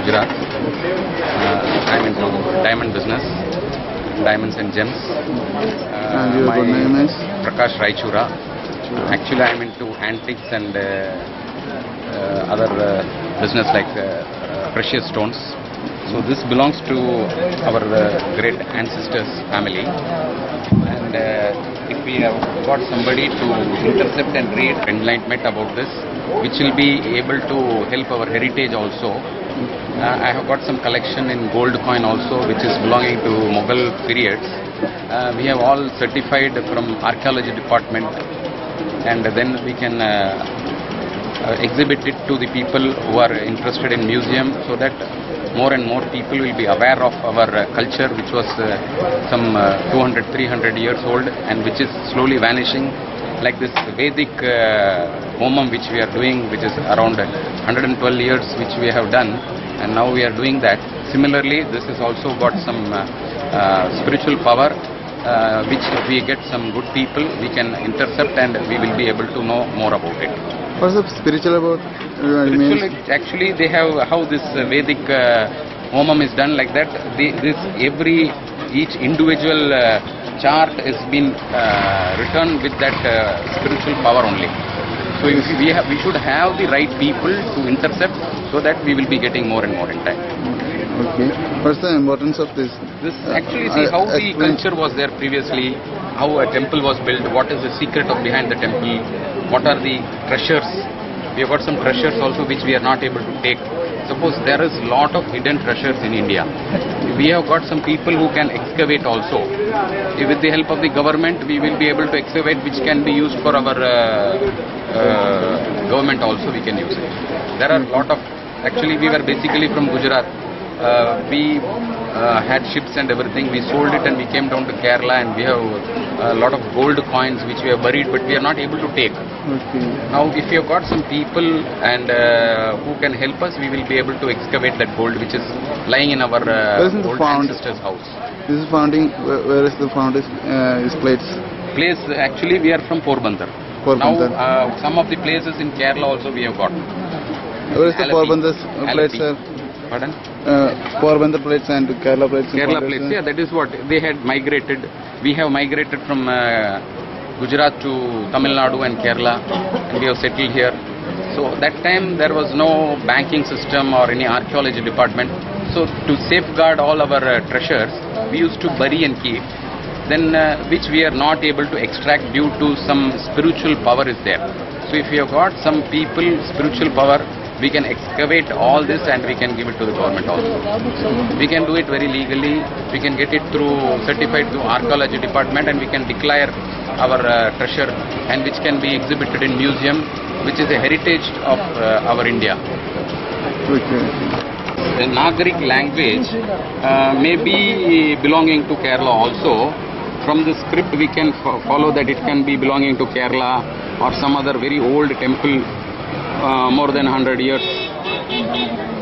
Gujarat. I'm into diamond business, diamonds and gems. My name is Prakash Raichura. Actually, I'm into antiques and other business like precious stones. So this belongs to our great ancestors' family. And if we have got somebody to intercept and create enlightenment about this, which will be able to help our heritage also. I have got some collection in gold coin also, which is belonging to Mughal periods. We have all certified from archaeology department, and then we can exhibit it to the people who are interested in museum, so that more and more people will be aware of our culture, which was some 200-300 years old and which is slowly vanishing. Like this Vedic Homam which we are doing, which is around 112 years which we have done, and now we are doing that. Similarly, this has also got some spiritual power, which if we get some good people, we can intercept and we will be able to know more about it. what's the spiritual about? Spiritual, actually, they have how this Vedic Homam is done like that. Each individual chart has been written with that spiritual power only. So if we should have the right people to intercept, so that we will be getting more and more in time. Okay. What's the importance of this? This actually, see how the culture was there previously, how a temple was built, what is the secret of behind the temple, what are the treasures. We have got some treasures also which we are not able to take. Suppose there is lot of hidden treasures in India. We have got some people who can excavate also. With the help of the government, we will be able to excavate, which can be used for our government also. We can use it. There are a lot of. Actually, we were basically from Gujarat. We had ships and everything. We sold it and we came down to Kerala, and we have a lot of gold coins which we have buried, but we are not able to take. Okay. Now, if you have got some people and who can help us, we will be able to excavate that gold which is lying in our old ancestors' house. This is founding. Where is the found is place? Place actually we are from Porbandar. Porbandar. Now, some of the places in Kerala also we have got. Where is the Porbandar plates, sir? Pardon? Porbandar plates and Kerala plates. Kerala plates, yeah, that is what they had migrated. We have migrated from Gujarat to Tamil Nadu and Kerala, and we have settled here. So that time there was no banking system or any archaeology department. So to safeguard all our treasures, we used to bury and keep. Then which we are not able to extract due to some spiritual power is there. So if you have got some people, spiritual power, we can excavate all this and we can give it to the government also. We can do it very legally. We can get it through certified through archaeology department, and we can declare our treasure, and which can be exhibited in museum, which is a heritage of our India. Okay. The Nagarik language may be belonging to Kerala also. From the script we can follow that it can be belonging to Kerala or some other very old temple, more than 100 years.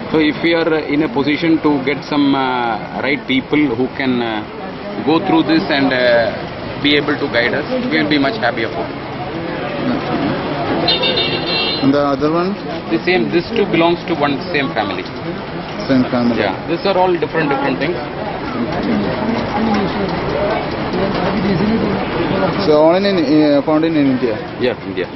So if we are in a position to get some right people who can go through this and be able to guide us, we will be much happier for it. And the other one? The same, this too belongs to one same family. Same family. Yeah, these are all different things. So all found in India? Yeah, India.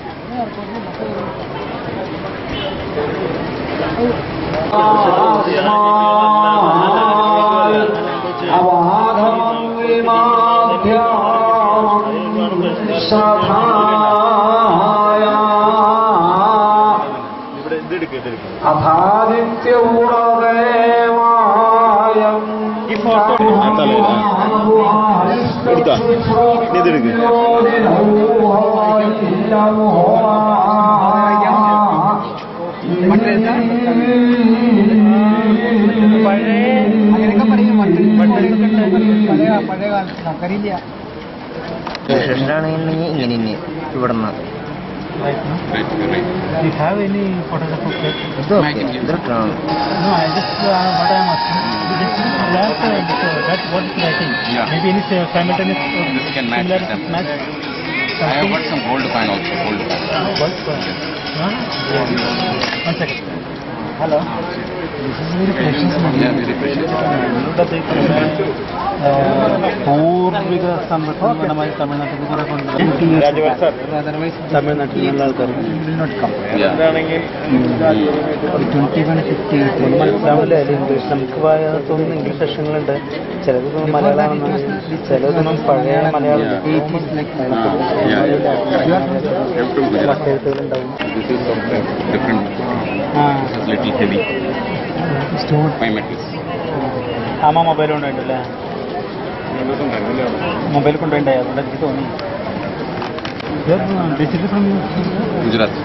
Do you have any photograph of that? No, I just what I am asking. That what is writing? Yeah. Maybe any simultaneous This can match similar them. match. I have got some gold coin also. Gold coin. Gold coin. One second. Hello. This is very precious money. Yeah, very precious. പൂർവിക സംരക്ഷണമായി തമിഴ്നാട്ടിൽ കുറെ തമിഴ്നാട്ടിൽ നല്ല ആൾക്കാർ English നമുക്ക് തോന്നുന്നു English സെക്ഷനുകളുണ്ട് ചിലത് മലയാളമാണ് ചിലതൊന്നും പഴയ മലയാളം വട്ടെഴുത്തുകളുണ്ടാവും ആമാ മൊബൈൽ കൊണ്ടുണ്ടല്ലേ മൊബൈൽ കൊണ്ടുണ്ടായി അതുകൊണ്ട് എനിക്ക് തോന്നി Gujarat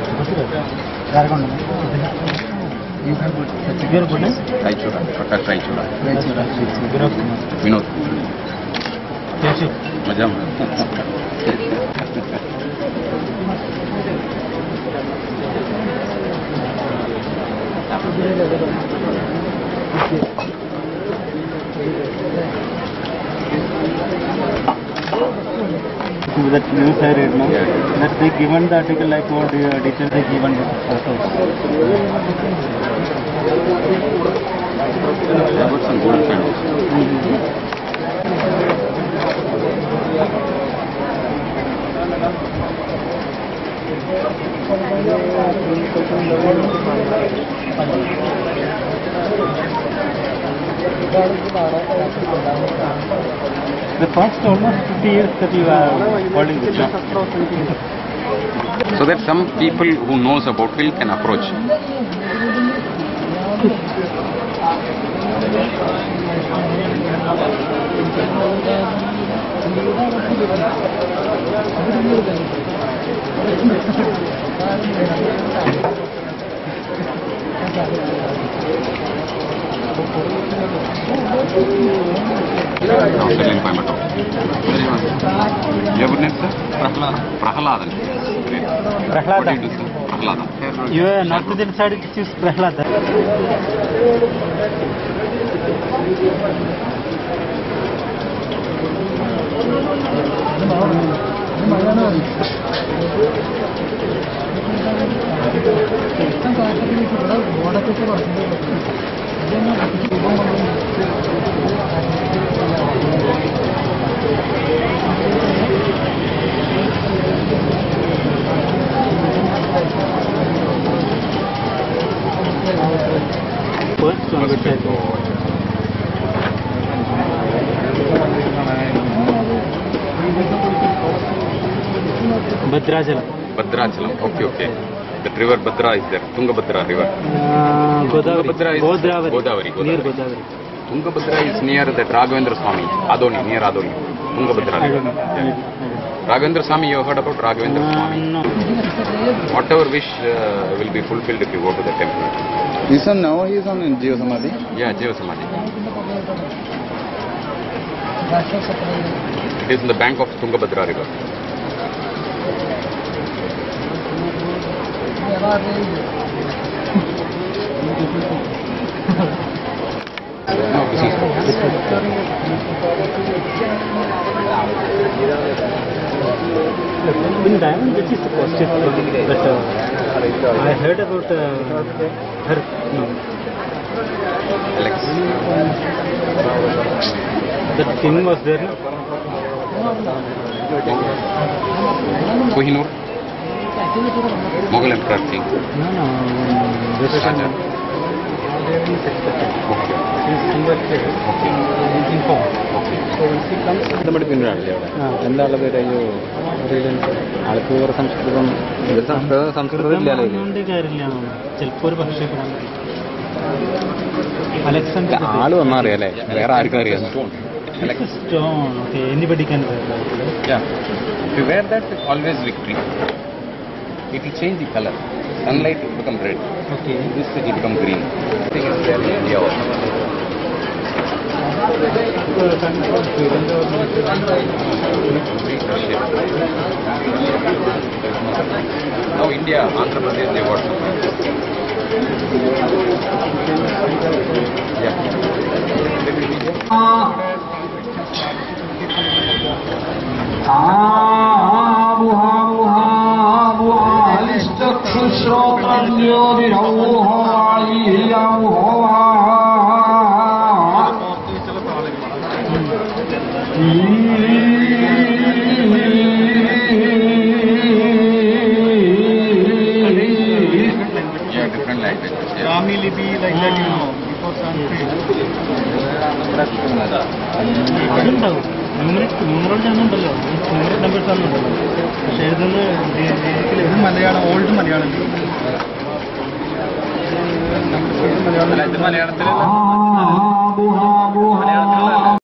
Raichura, Prakash Raichura. Vinod. मजा that news I read now, that they given the article like what the teacher they given the photos. I got some gold fans. The first almost 50 years that you are holding this job. So that some people who knows about will can approach. Settling Coimbatore. Your good name, sir? Prahladan. What do you do, sir? Prahladan. You are not decided to choose Prahlada. Bhadrachalam. Okay. The river Bhadra is there. Tungabhadra river. Godavari. Godavari. Near Godavari. Tungabhadra is near that Raghavendra Swami. Adoni, near Adoni. Tungabhadra river. Raghavendra Swami, you have heard about Raghavendra Swami? No. Whatever wish will be fulfilled if you go to the temple. This one now he is on Jio Samadhi. Yeah, Jiva Samadhi. It is in the bank of Tungabhadra river. No, this is In Diamond, this is the question. But I heard about her. No. Alex. The king was there. No? Kohinoor. Mughal Emperor King. No. This is Raja. നമ്മുടെ പിന്നീടല്ലേ അവിടെ എന്താണ് പേര് ആൾക്ക് വേറെ സംസ്കൃതം സംസ്കൃതം ഇല്ലല്ലോ കാര്യമില്ല ചിലപ്പോ ഒരു പക്ഷേ അലക്സാണ്ടർ ആള് വന്നാൽ അറിയാലേ വേറെ ആർക്കും അറിയാം stone. Okay, anybody can wear that. Yeah. If you wear that, it's always victory. It will change the color. Sunlight will become red. Okay. This it will become green. I think it's there in India also. Now India, Andhra Pradesh, they got some. Yeah. चक्षुश्रोत्रण्यो विरौः Yeah, different languages. Yes. Brahmi Lipi, like that, you know, before Sanskrit. അതുണ്ടാവും. Numeral ഉണ്ടല്ലോ, numeral numbers ആണെന്നുണ്ടല്ലോ. പക്ഷെ എഴുതുന്ന ഇത് Malayalam, old Malayalam. മലയാളത്തിൽ